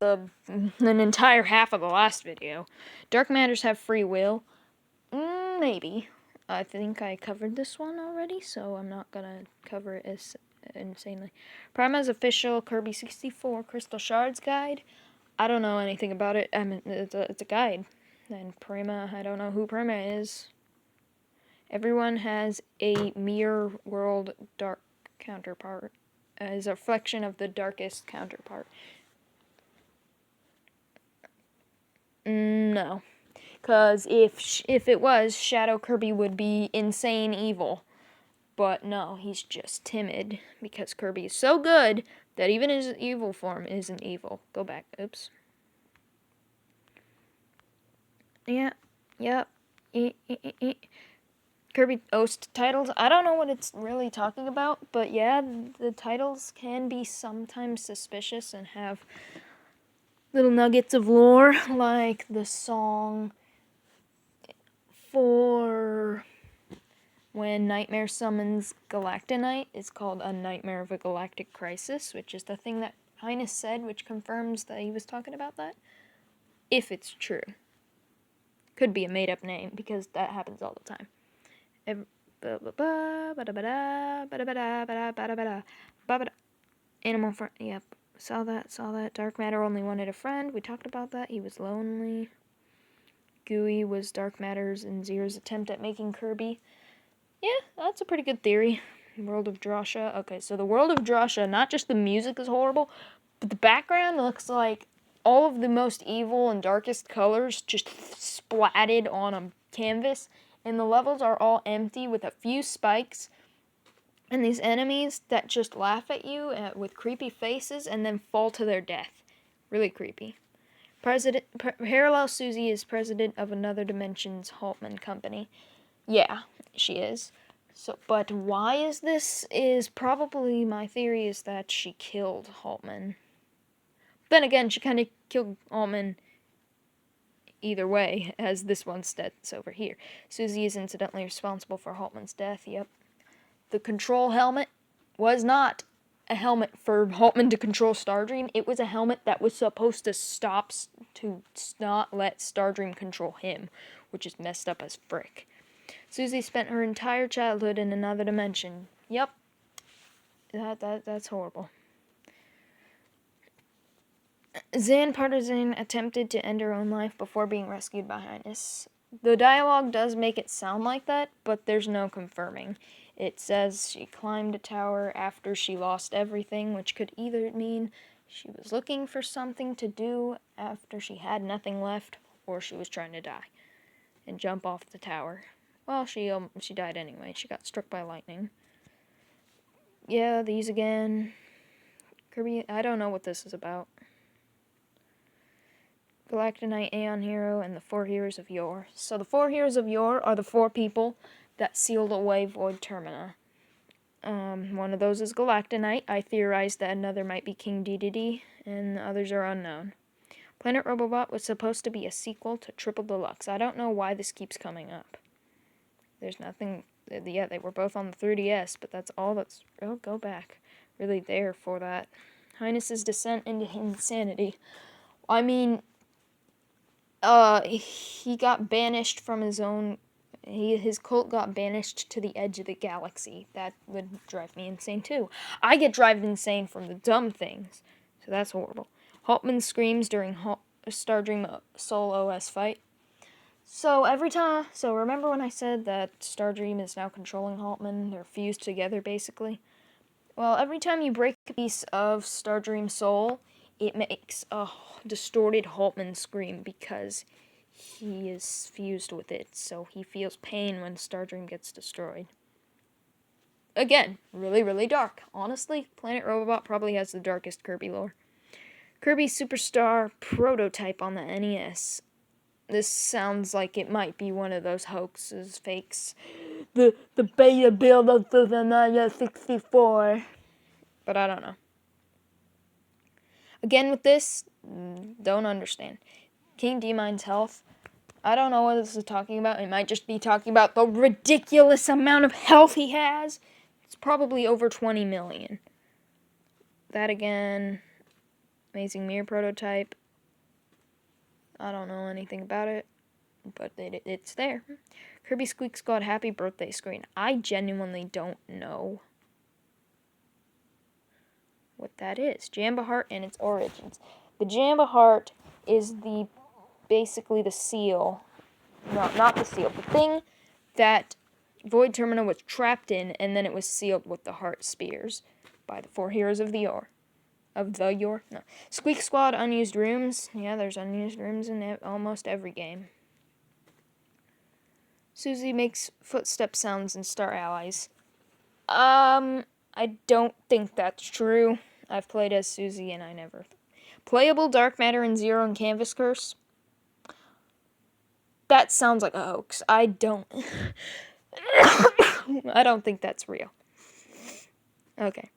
an entire half of the last video. Dark matters have free will. Maybe. I think I covered this one already, so I'm not gonna cover it as insanely. Prima's official Kirby 64 Crystal Shards guide. I don't know anything about it. I mean, it's a guide. And Prima, I don't know who Prima is. Everyone has a mirror world dark counterpart. Is a reflection of the darkest counterpart. No. Because if it was, Shadow Kirby would be insane evil. But no, he's just timid. Because Kirby is so good that even his evil form isn't evil. Go back. Oops. Yeah. Yep. Kirby Oast titles. I don't know what it's really talking about. But yeah, the titles can be sometimes suspicious and have little nuggets of lore. Like the song for when Nightmare summons Galactonite is called A Nightmare of a Galactic Crisis, which is the thing that Highness said, which confirms that he was talking about that. If it's true. Could be a made-up name, because that happens all the time. Animal friend, yep. Saw that. Dark matter only wanted a friend. We talked about that. He was lonely. Gooey was Dark Matter's and Zero's attempt at making Kirby. Yeah, that's a pretty good theory. World of Drasha. Okay, so the World of Drasha, not just the music is horrible, but the background looks like all of the most evil and darkest colors just splatted on a canvas, and the levels are all empty with a few spikes, and these enemies that just laugh at you with creepy faces and then fall to their death. Really creepy. Parallel Susie is president of Another Dimension's Haltman Company. Yeah, she is. So, but why is this? Is probably my theory is that she killed Haltman. Then again, she kind of killed Haltman either way, as this one states over here. Susie is incidentally responsible for Haltman's death. Yep. The control helmet was not a helmet for Haltman to control Stardream. It was a helmet that was supposed to not let Stardream control him, which is messed up as frick. Susie spent her entire childhood in another dimension. Yep. That's horrible. Zan Partisan attempted to end her own life before being rescued by Highness. The dialogue does make it sound like that, but there's no confirming. It says she climbed a tower after she lost everything, which could either mean she was looking for something to do after she had nothing left, or she was trying to die and jump off the tower. Well, she died anyway. She got struck by lightning. Yeah, these again. Kirby, I don't know what this is about. Galactonite, Aeon Hero, and the 4 Heroes of Yore. So the 4 Heroes of Yore are the 4 people that sealed away Void Termina. One of those is Galactonite. I theorized that another might be King Dedede, and the others are unknown. Planet Robobot was supposed to be a sequel to Triple Deluxe. I don't know why this keeps coming up. There's nothing... Yeah, they were both on the 3DS, but that's all that's... Oh, go back. Really there for that. Highness's descent into insanity. I mean... he got banished from his own... His cult got banished to the edge of the galaxy. That would drive me insane, too. I get driven insane from the dumb things. So that's horrible. Haltman screams during Stardream Soul OS fight. So remember when I said that Stardream is now controlling Haltman? They're fused together, basically. Well, every time you break a piece of Stardream Soul, it makes a distorted Haltman scream because he is fused with it, so he feels pain when Stardream gets destroyed. Again, really, really dark. Honestly, Planet Robobot probably has the darkest Kirby lore. Kirby Superstar prototype on the NES. This sounds like it might be one of those hoaxes, fakes. The beta build of the NES 64. But I don't know. Again with this, don't understand. King D-Mine's health. I don't know what this is talking about. It might just be talking about the ridiculous amount of health he has. It's probably over 20 million. That again... Amazing Mirror prototype. I don't know anything about it, but it's there. Kirby Squeak Squad Happy Birthday screen. I genuinely don't know what that is. Jamba Heart and its origins. The Jamba Heart is basically the seal. No, not the seal. The thing that Void Termina was trapped in, and then it was sealed with the heart spears by the 4 heroes of the Yor. No. Squeak Squad unused rooms. Yeah, there's unused rooms in almost every game. Susie makes footstep sounds in Star Allies. I don't think that's true. I've played as Susie and I never... Playable Dark Matter in Zero and Canvas Curse. That sounds like a hoax. I don't... I don't think that's real. Okay.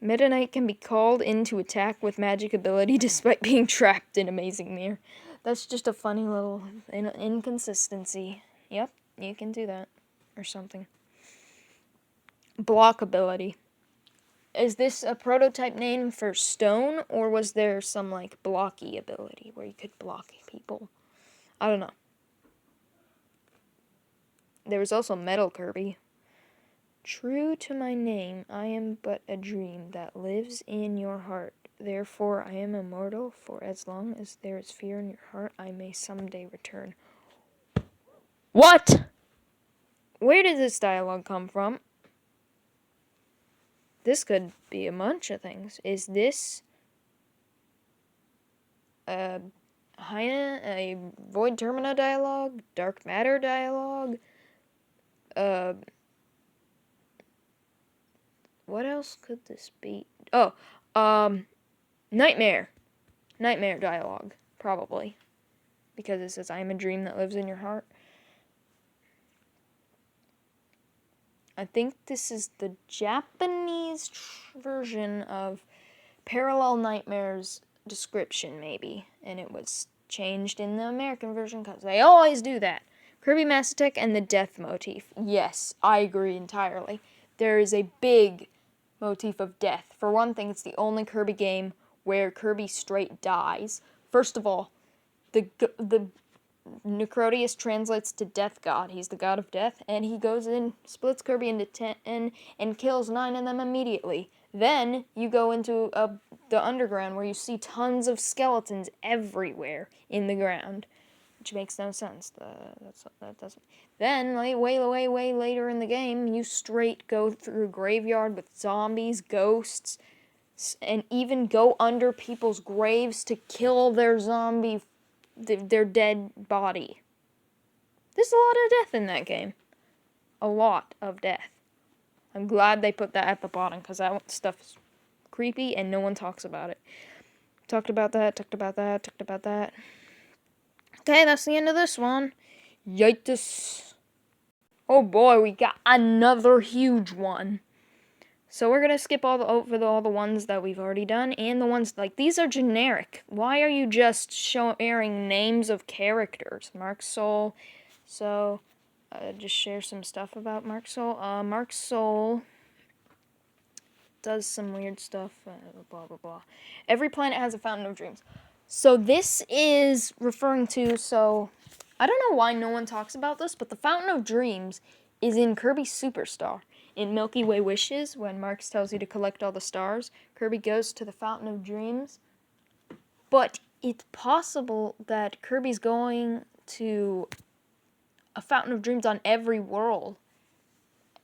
Meta Knight can be called in to attack with magic ability despite being trapped in Amazing Mirror. That's just a funny little inconsistency. Yep, you can do that. Or something. Block ability. Is this a prototype name for stone, or was there some, like, blocky ability where you could block people? I don't know. There was also Metal Kirby. True to my name, I am but a dream that lives in your heart. Therefore, I am immortal, for as long as there is fear in your heart, I may someday return. What? Where did this dialogue come from? This could be a bunch of things. Is this a Void Termina dialogue? Dark Matter dialogue? What else could this be? Oh, Nightmare. Nightmare dialogue, probably. Because it says, I am a dream that lives in your heart. I think this is the Japanese version of Parallel Nightmare's description, maybe. And it was changed in the American version, because they always do that. Kirby Mass Attack and the death motif. Yes, I agree entirely. There is a big motif of death. For one thing, it's the only Kirby game where Kirby straight dies. First of all, the Necrotius translates to Death God. He's the god of death, and he goes in, splits Kirby into 10, and kills 9 of them immediately. Then you go into the underground where you see tons of skeletons everywhere in the ground, which makes no sense. That doesn't. Then, way later in the game, you straight go through a graveyard with zombies, ghosts, and even go under people's graves to kill their dead body. There's a lot of death in that game. A lot of death. I'm glad they put that at the bottom, because that stuff is creepy and no one talks about it. Talked about that. Okay, that's the end of this one. Yikes. Oh boy, we got another huge one. So we're gonna skip over all the ones that we've already done, and the ones, like, these are generic. Why are you just sharing names of characters? Mark Soul. So, just share some stuff about Mark Soul. Mark Soul does some weird stuff, blah, blah, blah. Every planet has a Fountain of Dreams. So this is referring to, I don't know why no one talks about this, but the Fountain of Dreams is in Kirby Superstar. In Milky Way Wishes, when Marx tells you to collect all the stars, Kirby goes to the Fountain of Dreams. But it's possible that Kirby's going to a Fountain of Dreams on every world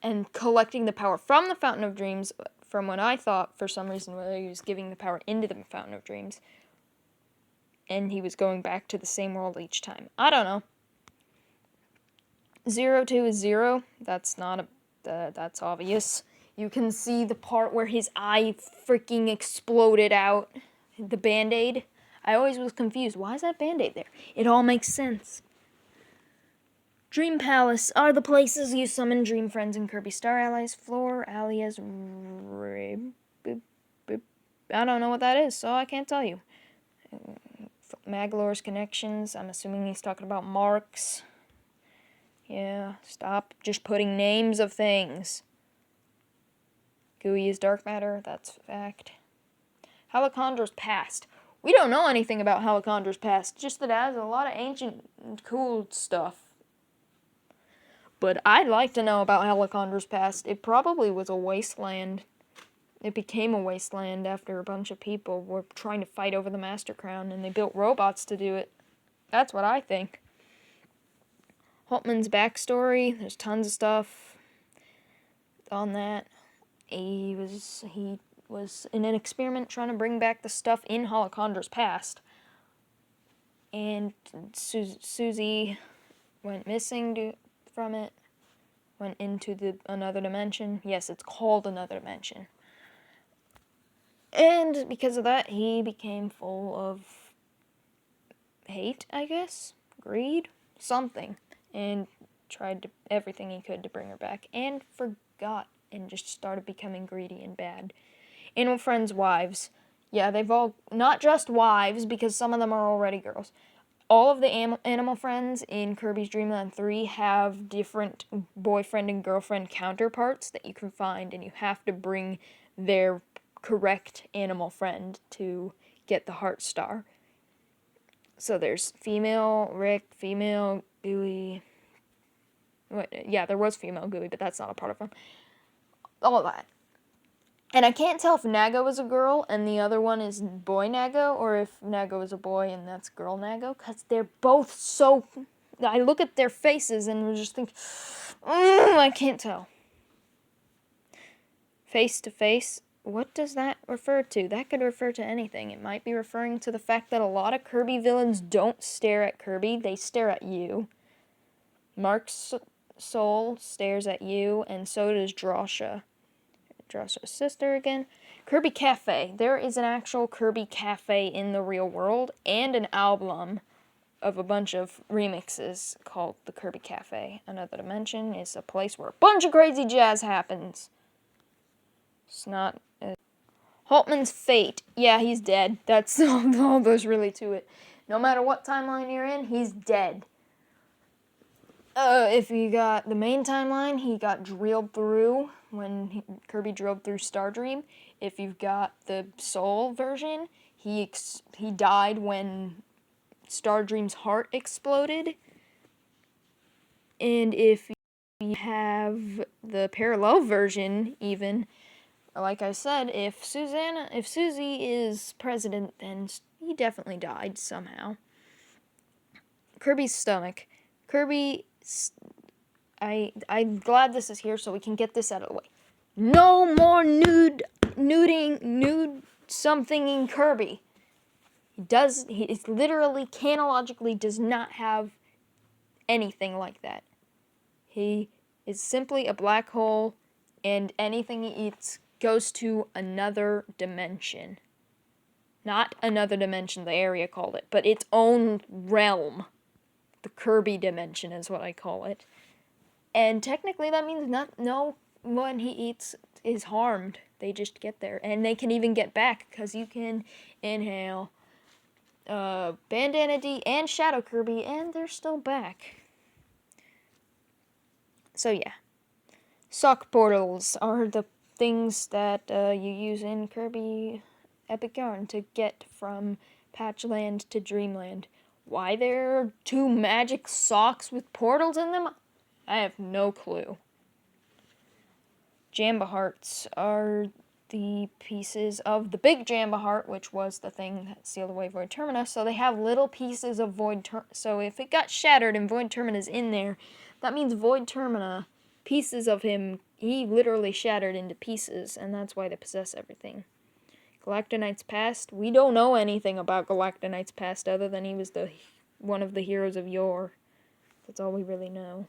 and collecting the power from the Fountain of Dreams, from what I thought, for some reason, whether he was giving the power into the Fountain of Dreams, and he was going back to the same world each time. I don't know. 02 is 0. That's not that's obvious. You can see the part where his eye freaking exploded out. The Band-Aid. I always was confused. Why is that Band-Aid there? It all makes sense. Dream Palace are the places you summon dream friends in Kirby Star Allies. Floor, Alias, I don't know what that is, so I can't tell you. Maglor's Connections. I'm assuming he's talking about Marks. Yeah, stop just putting names of things. Gooey is dark matter, that's fact. Helicondra's past. We don't know anything about Helicondra's past, just that it has a lot of ancient cool stuff. But I'd like to know about Helicondra's past. It probably was a wasteland. It became a wasteland after a bunch of people were trying to fight over the Master Crown, and they built robots to do it. That's what I think. Holtman's backstory, there's tons of stuff on that. He was in an experiment trying to bring back the stuff in Helicondra's past. And Susie went missing from it, went into another dimension. Yes, it's called another dimension. And because of that, he became full of hate, I guess, greed, something, and tried everything he could to bring her back, and forgot, and just started becoming greedy and bad. Animal Friends' wives. Yeah, they've all, not just wives, because some of them are already girls. All of the animal friends in Kirby's Dream Land 3 have different boyfriend and girlfriend counterparts that you can find, and you have to bring their correct animal friend to get the heart star. So there's female Rick, female Gooey. Yeah, there was female Gooey, but that's not a part of them. All of that. And I can't tell if Nago is a girl and the other one is boy Nago, or if Nago is a boy and that's girl Nago, because they're both so... I look at their faces and just think, I can't tell. Face to face, what does that refer to? That could refer to anything. It might be referring to the fact that a lot of Kirby villains don't stare at Kirby, they stare at you. Mark's soul stares at you, and so does Drosha. Drosha's sister again. Kirby Cafe. There is an actual Kirby Cafe in the real world, and an album of a bunch of remixes called the Kirby Cafe. Another Dimension is a place where a bunch of crazy jazz happens. It's not... Holtman's fate. Yeah, he's dead. That's all there's really to it. No matter what timeline you're in, he's dead. If you got the main timeline, he got drilled through when Kirby drilled through Stardream. If you've got the Soul version, he died when Stardream's heart exploded. And if you have the parallel version, even, like I said, if Susie is president, then he definitely died somehow. Kirby's stomach. Kirby... I'm glad this is here so we can get this out of the way. No more nude something in Kirby. He literally, canonically does not have anything like that. He is simply a black hole, and anything he eats goes to another dimension. Not another dimension, the area called it, but its own realm. The Kirby dimension is what I call it. And technically that means no one he eats is harmed. They just get there. And they can even get back, because you can inhale Bandana D and Shadow Kirby, and they're still back. So yeah. Sock portals are the things that you use in Kirby Epic Yarn to get from Patchland to Dreamland. Why there are 2 magic socks with portals in them? I have no clue. Jamba Hearts are the pieces of the big Jamba Heart, which was the thing that sealed away Void Termina. So they have little pieces of Void Termina. So if it got shattered and Void Termina's in there, that means Void Termina, pieces of him, he literally shattered into pieces, and that's why they possess everything. Galactonite's past, we don't know anything about Galactonite's past other than he was one of the heroes of yore. That's all we really know.